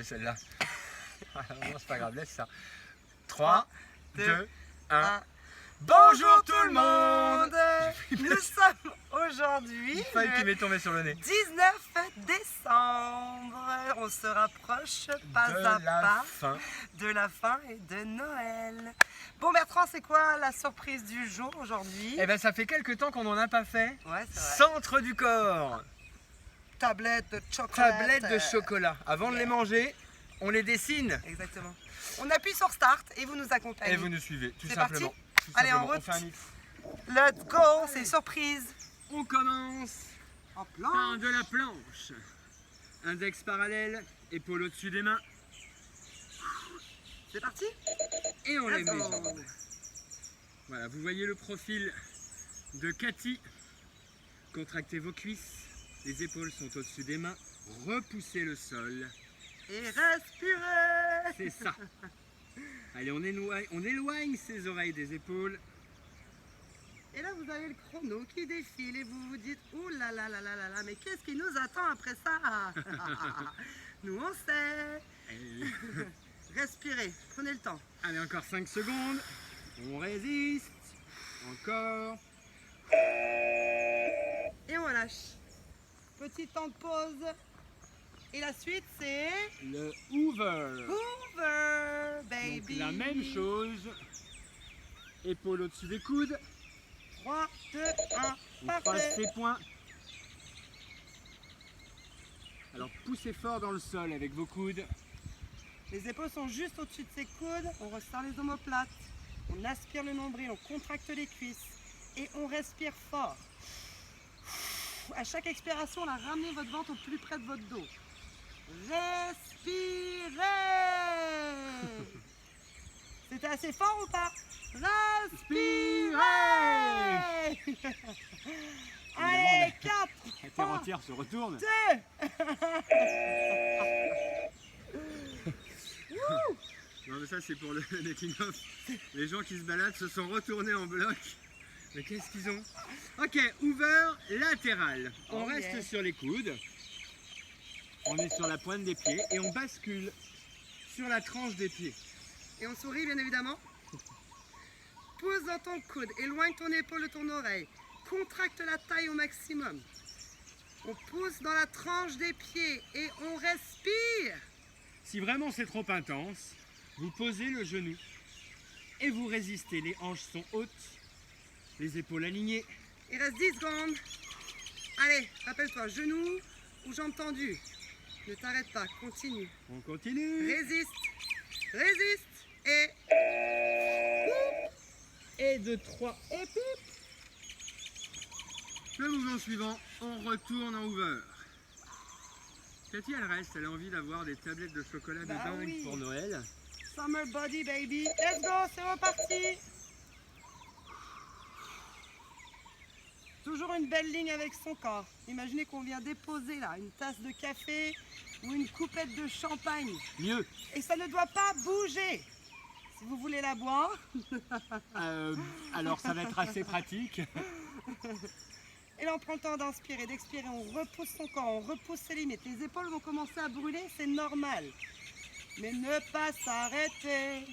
trouver celle-là. Non, c'est pas grave, laisse ça. 3, 2, 1. Bonjour tout le monde. Nous sommes aujourd'hui Une feuille qui m'est tombée sur le nez. 19 décembre. On se rapproche pas à pas de la fin et de Noël. Bon Bertrand, c'est quoi la surprise du jour aujourd'hui? Eh ben ça fait quelques temps qu'on n'en a pas fait. Ouais, c'est vrai. Centre du corps. Tablette de chocolat. Tablette de chocolat. Avant de les manger, on les dessine. Exactement. On appuie sur Start et vous nous accompagnez. Et vous nous suivez, tout C'est simplement. parti. Tout Allez, simplement. en route. On fait un mix. Let's go, c'est surprise. On commence En par plan. de la planche. Index parallèle, épaule au-dessus des mains. C'est parti. Et on lève Let's les go. jambes. Voilà, vous voyez le profil de Cathy. Contractez vos cuisses. Les épaules sont au-dessus des mains. Repoussez le sol. Et respirez. C'est ça. Allez, on éloigne ses oreilles des épaules. Et là, vous avez le chrono qui défile et vous vous dites « Ouh là là là là là là, mais qu'est-ce qui nous attend après ça ?» Nous, on sait. Respirez, prenez le temps. Allez, encore 5 secondes. On résiste. Encore. Et on relâche. Petit temps de pause. Et la suite, c'est Le Hoover. Hoover, Donc, baby. la même chose. Épaule au-dessus des coudes. 3, 2, 1, On croise parfait. ses poings. Alors poussez fort dans le sol avec vos coudes. Les épaules sont juste au-dessus de ses coudes. On resserre les omoplates. On aspire le nombril, on contracte les cuisses. Et on respire fort. À chaque expiration, là, ramenez votre ventre au plus près de votre dos. Respirez. C'était assez fort ou pas? Respirez. Allez, 4, La terre entière se retourne. 2. Non mais ça c'est pour le making of. Les gens qui se baladent se sont retournés en bloc. Mais qu'est-ce qu'ils ont? Ok, Hoover latéral. On Oh reste yeah. sur les coudes. On est sur la pointe des pieds et on bascule sur la tranche des pieds. Et on sourit bien évidemment. Pose dans ton coude, éloigne ton épaule de ton oreille. Contracte la taille au maximum. On pousse dans la tranche des pieds et on respire. Si vraiment c'est trop intense, vous posez le genou et vous résistez. Les hanches sont hautes, les épaules alignées. Il reste 10 secondes. Allez, rappelle-toi, genou ou jambes tendues. Ne t'arrête pas, continue. On continue. Résiste, résiste et... Et de 3. Et pip. Le mouvement suivant, on retourne en Hoover. Cathy, elle reste, elle a envie d'avoir des tablettes de chocolat de Bah dingue oui. pour Noël. Summer body baby. Let's go, c'est reparti. Toujours une belle ligne avec son corps. Imaginez qu'on vient déposer là une tasse de café ou une coupette de champagne. Mieux. Et ça ne doit pas bouger. Si vous voulez la boire, Alors ça va être assez pratique. et là on prend le temps d'inspirer, d'expirer, on repousse son corps, on repousse ses limites. Les épaules vont commencer à brûler, c'est normal. Mais ne pas s'arrêter.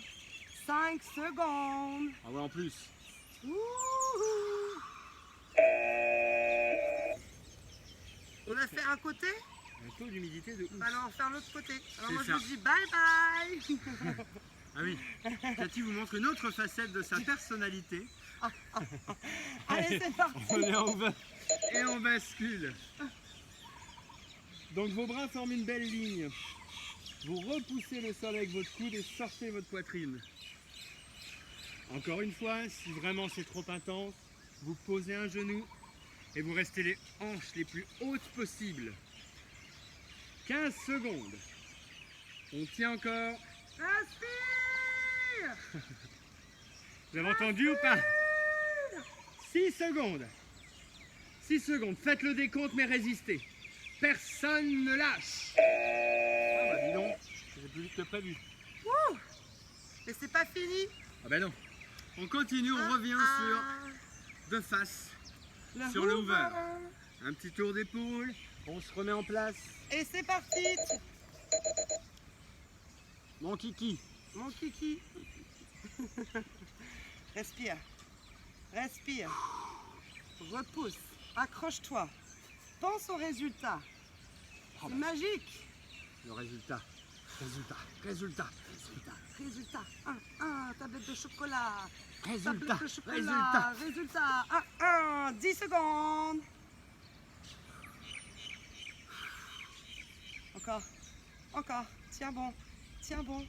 5 secondes. Ah ouais, en plus. Wouhou. On a fait un côté, Un taux d'humidité de ouf. alors on va faire l'autre côté. Alors C'est moi je ça. vous dis bye bye. Ah oui. Cathy vous montre une autre facette de sa personnalité. Allez, c'est parti. On est en Hoover et on bascule. Donc vos bras forment une belle ligne. Vous repoussez le sol avec votre coude et sortez votre poitrine. Encore une fois, si vraiment c'est trop intense, vous posez un genou et vous restez les hanches les plus hautes possibles. 15 secondes. On tient encore. Respire. Vous avez entendu ou pas? 6 secondes. 6 secondes. Faites le décompte mais résistez. Personne ne lâche. Ah bah dis donc, j'ai plus vite que prévu. Wouh. Mais c'est pas fini. Ah bah non. On continue, on revient sur de face. Sur le Hoover. Un petit tour d'épaule. On se remet en place. Et c'est parti. Mon kiki. Mon kiki. Respire. Respire. Repousse. Accroche-toi. Pense au résultat. Oh, C'est magique. Le résultat. Résultat. Résultat. Tablette de chocolat. Résultat. Tablette de chocolat. Résultat. 10 secondes. Encore. Tiens bon.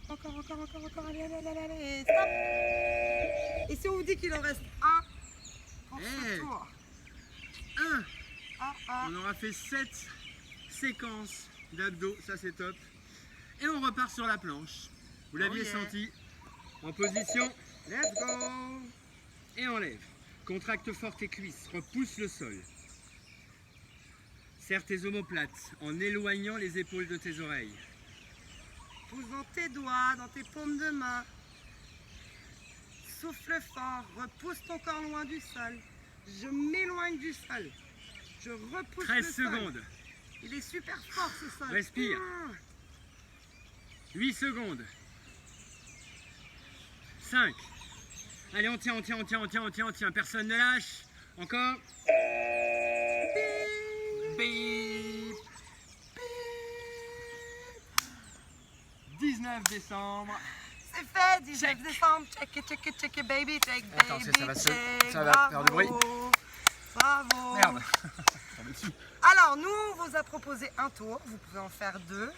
Encore. Allez. Stop. Et si on vous dit qu'il en reste un pour ce tour? 1. Un. On aura fait 7 séquences d'abdos, ça c'est top. Et on repart sur la planche. Vous l'aviez senti. En position. Let's go. Et enlève. Contracte fort tes cuisses, repousse le sol. Serre tes omoplates en éloignant les épaules de tes oreilles. Pousse dans tes doigts, dans tes paumes de main. Souffle fort, repousse ton corps loin du sol. Je m'éloigne du sol. Je repousse 13 le sol. secondes. Il est super fort ce sol. Respire. 8 secondes. 5. Allez, on tient. Personne ne lâche. Encore. Bip. 19 décembre. C'est fait, 19 décembre. Check it, baby. Check, Attends, baby, ça va faire du bruit. Bravo. Merde. Alors, nous, on vous a proposé un tour. Vous pouvez en faire 2,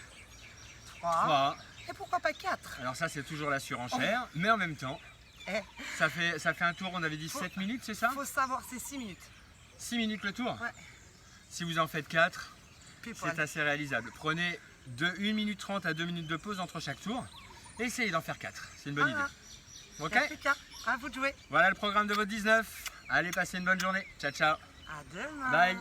3. Et pourquoi pas 4? Alors ça c'est toujours la surenchère, mais en même temps, ça fait un tour, on avait dit 7 minutes, c'est ça? Faut savoir, c'est 6 minutes. 6 minutes le tour? Ouais. Si vous en faites 4, Pile poil. c'est assez réalisable. Prenez de 1 minute 30 à 2 minutes de pause entre chaque tour et essayez d'en faire 4, c'est une bonne idée. Ok? À vous de jouer. Voilà le programme de votre 19. Allez, passez une bonne journée. Ciao, ciao. À demain. Bye.